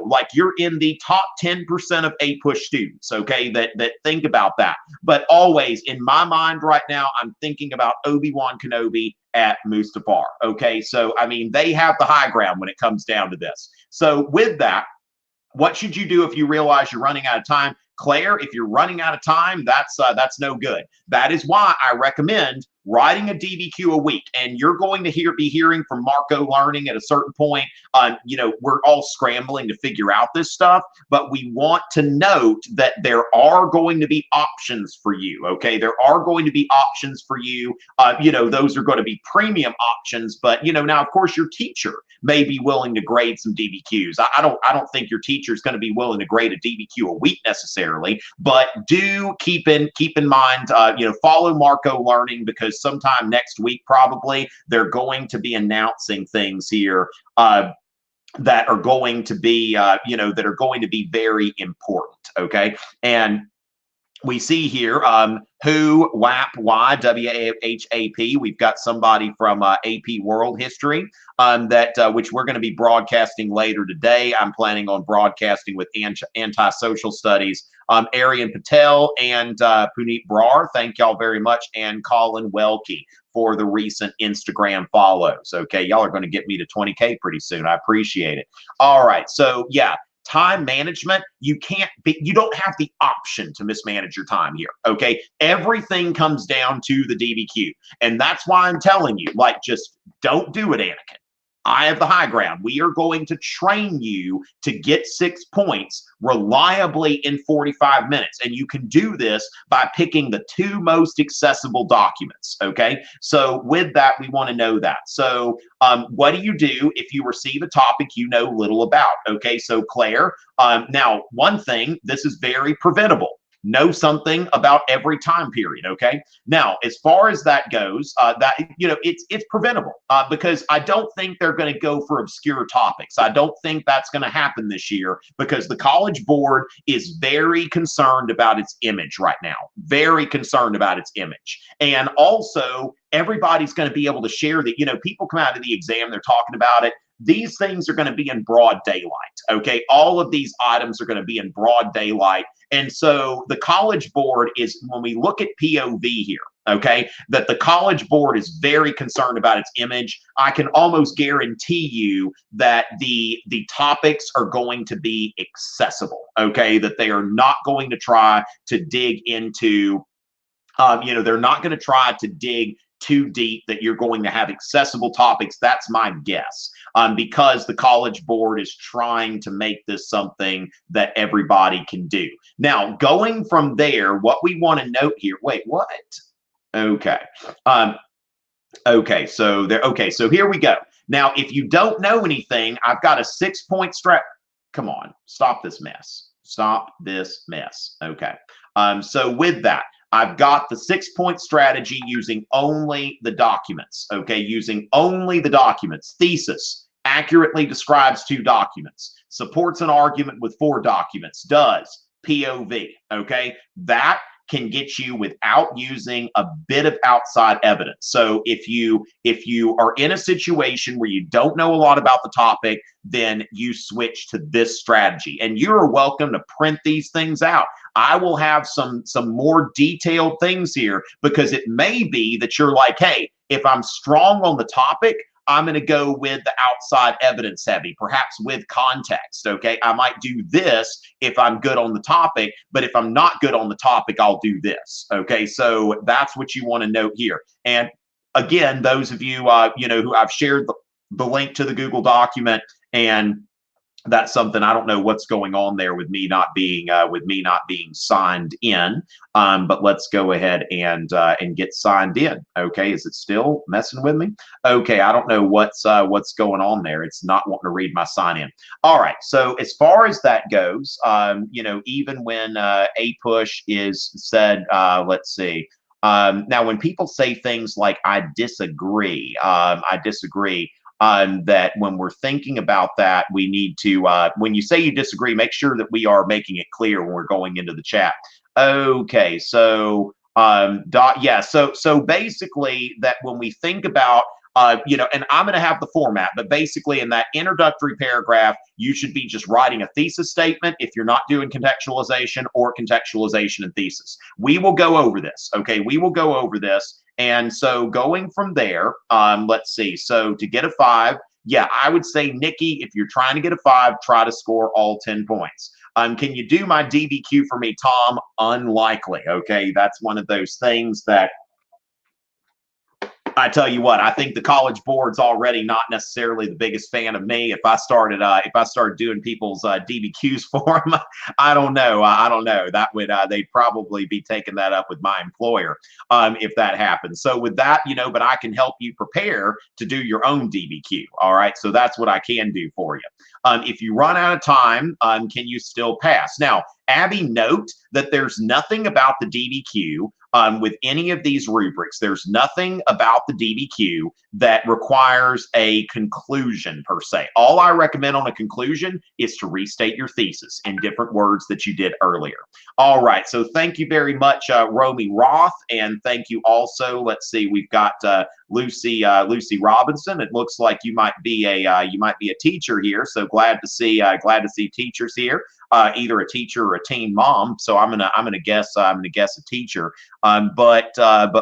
Speaker 1: like you're in the top 10% of APUSH students, okay, that think about that. But always in my mind right now, I'm thinking about Obi-Wan Kenobi at Mustafar. Okay, so they have the high ground when it comes down to this. So with that, what should you do if you realize you're running out of time? Claire, if you're running out of time, that's no good. That is why I recommend writing a DBQ a week. And you're going to be hearing from Marco Learning at a certain point. We're all scrambling to figure out this stuff, but we want to note that there are going to be options for you. Okay, there are going to be options for you. Those are going to be premium options. But now of course your teacher may be willing to grade some DBQs. I don't think your teacher is going to be willing to grade a DBQ a week necessarily, but do keep in mind, follow Marco Learning, because sometime next week probably they're going to be announcing things here that are going to be that are going to be very important. Okay, and we see here who, WAP, why, WAHAP. We've got somebody from AP World History that which we're going to be broadcasting later today. I'm planning on broadcasting with Anti-Social Studies, Aryan Patel and Puneet Brar. Thank y'all very much. And Colin Welke for the recent Instagram follows. Okay, y'all are going to get me to 20K pretty soon. I appreciate it. All right, so yeah, time management, you don't have the option to mismanage your time here. Okay, everything comes down to the DBQ, and that's why I'm telling you, like, just don't do it, Anakin. I have the high ground. We are going to train you to get 6 points reliably in 45 minutes. And you can do this by picking the 2 most accessible documents. Okay. So with that, we want to know that. So what do you do if you receive a topic you know little about? Okay. So Claire, now one thing, this is very preventable. Know something about every time period. Okay. Now, as far as that goes, that it's preventable because I don't think they're going to go for obscure topics. I don't think that's going to happen this year because the College Board is very concerned about its image right now. Very concerned about its image, and also everybody's going to be able to share that. People come out of the exam, they're talking about it. These things are going to be in broad daylight. Okay, all of these items are going to be in broad daylight. And so the College Board is, when we look at POV here, okay, that the College Board is very concerned about its image. I can almost guarantee you that the topics are going to be accessible, okay, that they are not going to try to dig into, they're not going to try to dig too deep, that you're going to have accessible topics. That's my guess, because the College Board is trying to make this something that everybody can do. Now, going from there, what we want to note here, wait, what? Okay. Okay, so there, okay, so here we go. Now, if you don't know anything, I've got a 6-point strat. Come on, stop this mess. Stop this mess. Okay. So with that, I've got the 6-point strategy using only the documents. Okay, using only the documents. Thesis accurately describes 2 documents. Supports an argument with 4 documents. Does POV. Okay, that can get you without using a bit of outside evidence. So if you are in a situation where you don't know a lot about the topic, then you switch to this strategy. And you're welcome to print these things out. I will have some more detailed things here, because it may be that you're like, hey, if I'm strong on the topic, I'm going to go with the outside evidence heavy, perhaps with context. Okay, I might do this if I'm good on the topic, but if I'm not good on the topic, I'll do this. Okay, so that's what you want to note here. And again, those of you who I've shared the link to the Google document, and that's something, I don't know what's going on there with me not being signed in, but let's go ahead and get signed in. Okay, is it still messing with me? Okay, I don't know what's going on there. It's not wanting to read my sign in. All right, so as far as that goes, even when APUSH is said, let's see. Now, when people say things like I disagree, that when we're thinking about that, we need to, when you say you disagree, make sure that we are making it clear when we're going into the chat. Okay, so so basically, that when we think about and I'm going to have the format, but basically in that introductory paragraph, you should be just writing a thesis statement if you're not doing contextualization, or contextualization and thesis. We will go over this. Okay, we will go over this. And so going from there, let's see. So to get a 5, yeah, I would say, Nikki, if you're trying to get a 5, try to score all 10 points. Can you do my DBQ for me, Tom? Unlikely. Okay, that's one of those things that I tell you what, I think the College Board's already not necessarily the biggest fan of me. If I started doing people's DBQs for them, I don't know. That would they'd probably be taking that up with my employer if that happens. So with that, but I can help you prepare to do your own DBQ. All right, so that's what I can do for you. If you run out of time, can you still pass? Now, Abby, note that there's nothing about the DBQ with any of these rubrics, there's nothing about the DBQ that requires a conclusion per se. All I recommend on a conclusion is to restate your thesis in different words that you did earlier. All right, so thank you very much, Romy Roth, and thank you also. Let's see, we've got Lucy Robinson. It looks like you might be a teacher here, so glad to see teachers here. Either a teacher or a teen mom. So I'm gonna guess a teacher. But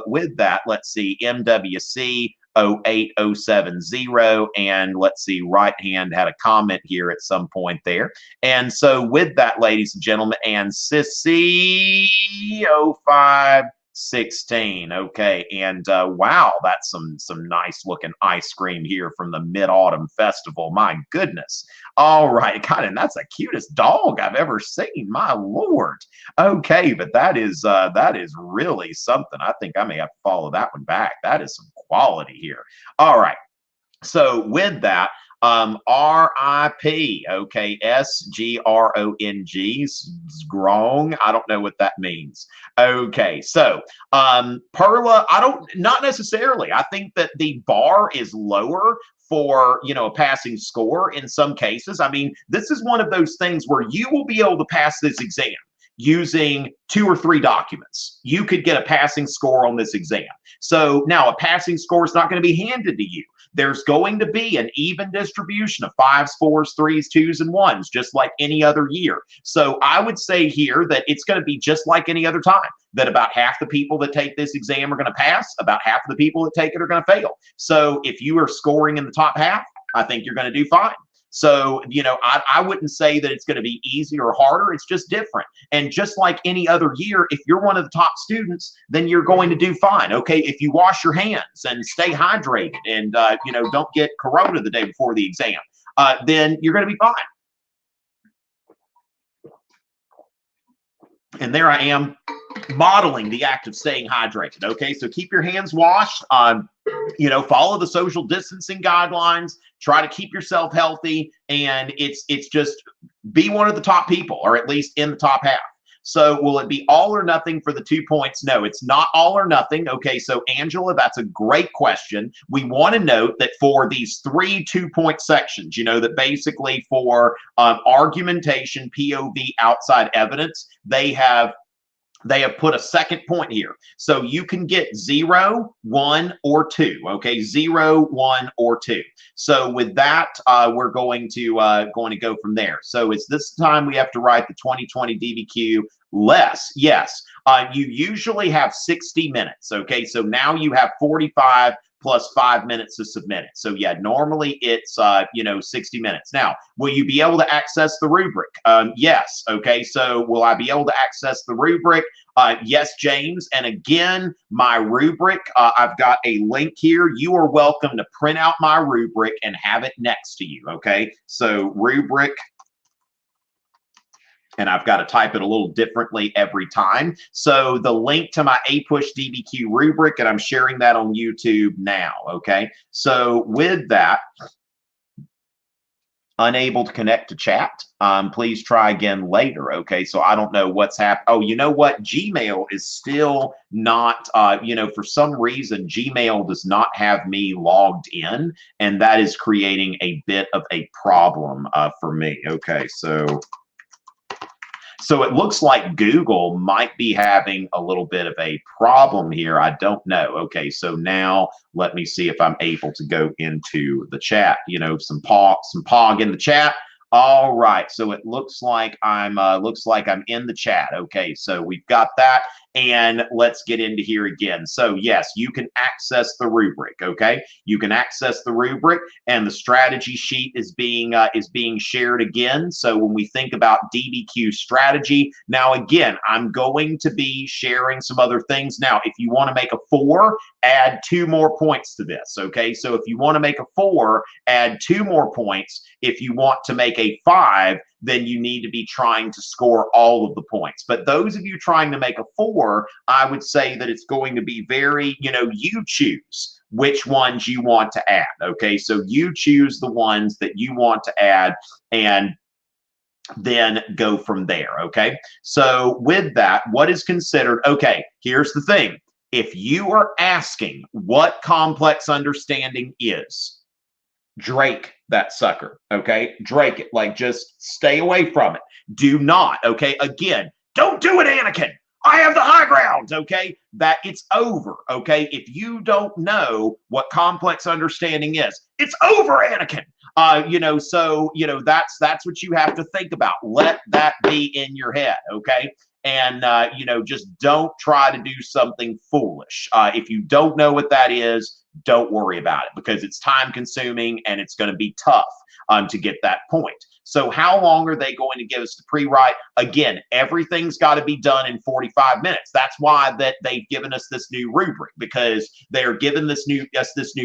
Speaker 1: with that, let's see, MWC 08070, and let's see, right hand had a comment here at some point there. And so with that, ladies and gentlemen, and Sissy 0516, okay, and wow, that's some nice looking ice cream here from the Mid-Autumn Festival. My goodness. All right, God, and that's the cutest dog I've ever seen. My Lord. Okay, but that is really something. I think I may have to follow that one back. That is some quality here. All right. So with that, RIP, okay, SGRONG, Grong. I don't know what that means. Okay, so Perla, not necessarily. I think that the bar is lower for, you know, a passing score in some cases. I mean, this is one of those things where you will be able to pass this exam using 2 or 3 documents. You could get a passing score on this exam. So now a passing score is not going to be handed to you. There's going to be an even distribution of 5s, 4s, 3s, 2s, and 1s, just like any other year. So I would say here that it's going to be just like any other time, that about half the people that take this exam are going to pass, about half of the people that take it are going to fail. So if you are scoring in the top half, I think you're going to do fine. So, you know, I wouldn't say that it's going to be easier or harder. It's just different. And just like any other year, if you're one of the top students, then you're going to do fine. Okay. If you wash your hands and stay hydrated and, you know, don't get corona the day before the exam, then you're going to be fine. And there I am modeling the act of staying hydrated. Okay. So keep your hands washed. You know, follow the social distancing guidelines, try to keep yourself healthy, and it's just be one of the top people, or at least in the top half. So will it be all or nothing for the 2 points? No, it's not all or nothing. Okay, so Angela, that's a great question. We want to note that for these 3 2-point sections, you know, that basically for argumentation, POV, outside evidence, they have put a second point here. So you can get 0, 1, or 2. Okay, 0, 1, or 2. So with that, we're going to go from there. So it's this time we have to write the 2020 DBQ less. Yes, you usually have 60 minutes. Okay, so now you have 45 plus 5 minutes to submit it. So yeah, normally it's, you know, 60 minutes. Now, will you be able to access the rubric? Yes. Okay. So will I be able to access the rubric? Yes, James. And again, my rubric, I've got a link here. You are welcome to print out my rubric and have it next to you. Okay. So rubric, and I've got to type it a little differently every time. So the link to my APUSH DBQ rubric, and I'm sharing that on YouTube now, okay? So with that, unable to connect to chat, please try again later, okay? So I don't know what's happened. Oh, you know what? Gmail is still not, you know, for some reason, Gmail does not have me logged in, and that is creating a bit of a problem for me, okay? So it looks like Google might be having a little bit of a problem here. I don't know. Okay, so now let me see if I'm able to go into the chat. You know, some pog in the chat. All right, so it looks like I'm in the chat. Okay, so we've got that, and let's get into here again. So yes, you can access the rubric. Okay, you can access the rubric, and the strategy sheet is being shared again. So when we think about DBQ strategy, now again, I'm going to be sharing some other things. Now, if you want to make a 4, add 2 more points to this. Okay, so if you want to make a 4, add 2 more points. If you want to make a 5, then you need to be trying to score all of the points. But those of you trying to make a 4, I would say that it's going to be very, you know, you choose which ones you want to add. Okay, so you choose the ones that you want to add, and then go from there. Okay. So with that, what is considered, okay, here's the thing. If you are asking what complex understanding is, Drake that sucker. Okay. Drake it. Like, just stay away from it. Do not. Okay. Again, don't do it, Anakin. I have the high ground. Okay. That it's over. Okay. If you don't know what complex understanding is, it's over, Anakin. That's what you have to think about. Let that be in your head. Okay. And just don't try to do something foolish. If you don't know what that is, don't worry about it, because it's time consuming and it's going to be tough to get that point. So how long are they going to give us to pre-write? Again, everything's got to be done in 45 minutes. That's why that they've given us this new rubric, because they're giving this new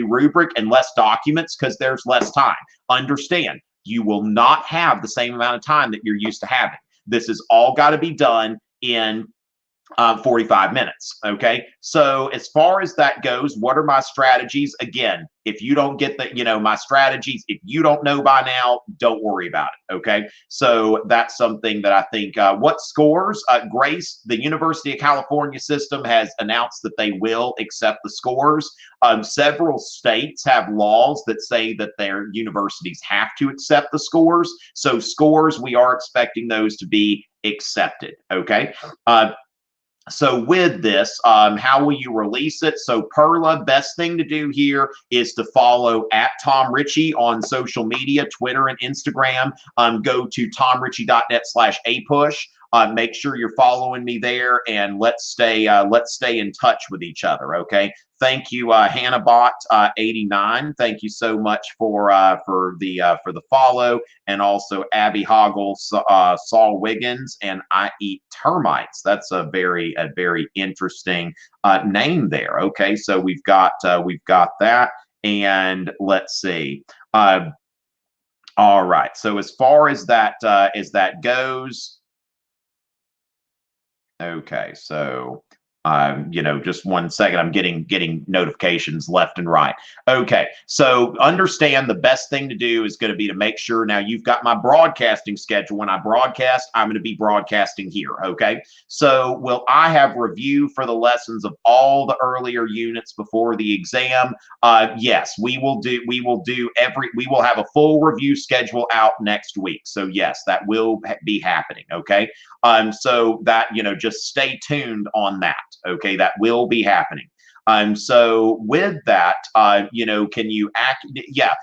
Speaker 1: rubric and less documents because there's less time. Understand, you will not have the same amount of time that you're used to having. This has all got to be done in 45 minutes. Okay. So as far as that goes, what are my strategies? Again, if you don't get my strategies, if you don't know by now, don't worry about it. Okay. So that's something that I think, what scores, Grace, the University of California system has announced that they will accept the scores. Several states have laws that say that their universities have to accept the scores. So scores, we are expecting those to be accepted. Okay. So with this, how will you release it? So Perla, best thing to do here is to follow at Tom Richey on social media, Twitter and Instagram. Go to tomrichey.net/APUSH. Make sure you're following me there, and let's stay in touch with each other. Okay. Thank you, HannahBot89. Thank you so much for the follow, and also Abby Hoggle, Saul Wiggins, and I Eat Termites. That's a very interesting name there. Okay, so we've got that, and let's see. All right. So as far as that goes. Okay, so just 1 second. I'm getting notifications left and right. Okay, so understand the best thing to do is going to be to make sure now you've got my broadcasting schedule. When I broadcast, I'm going to be broadcasting here. Okay, so will I have review for the lessons of all the earlier units before the exam? Yes, we will do. We will have a full review schedule out next week. So yes, that will be happening. Okay, so that just stay tuned on that. Okay, that will be happening. So with that, can you act? Yeah,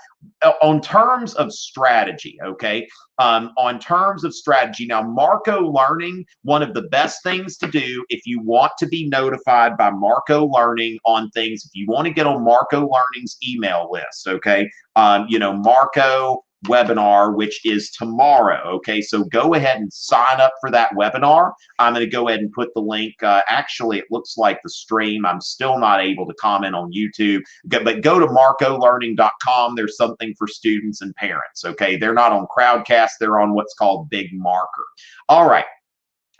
Speaker 1: on terms of strategy. Okay, on terms of strategy. Now, Marco Learning, one of the best things to do if you want to be notified by Marco Learning on things, if you want to get on Marco Learning's email list. Okay, Marco webinar, which is tomorrow. Okay, so go ahead and sign up for that webinar. I'm going to go ahead and put the link. Actually, it looks like the stream, I'm still not able to comment on YouTube, but go to marcolearning.com. There's something for students and parents. Okay, they're not on Crowdcast, they're on what's called Big Marker. All right.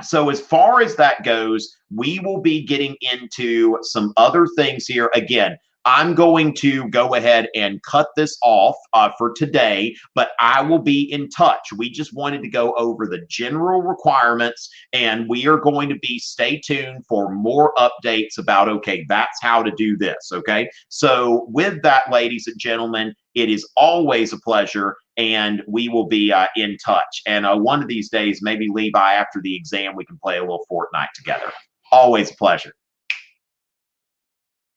Speaker 1: So as far as that goes, we will be getting into some other things here. Again, I'm going to go ahead and cut this off for today, but I will be in touch. We just wanted to go over the general requirements, and we are going to stay tuned for more updates about, okay, that's how to do this. Okay. So with that, ladies and gentlemen, it is always a pleasure, and we will be in touch. And one of these days, maybe Levi, after the exam, we can play a little Fortnite together. Always a pleasure.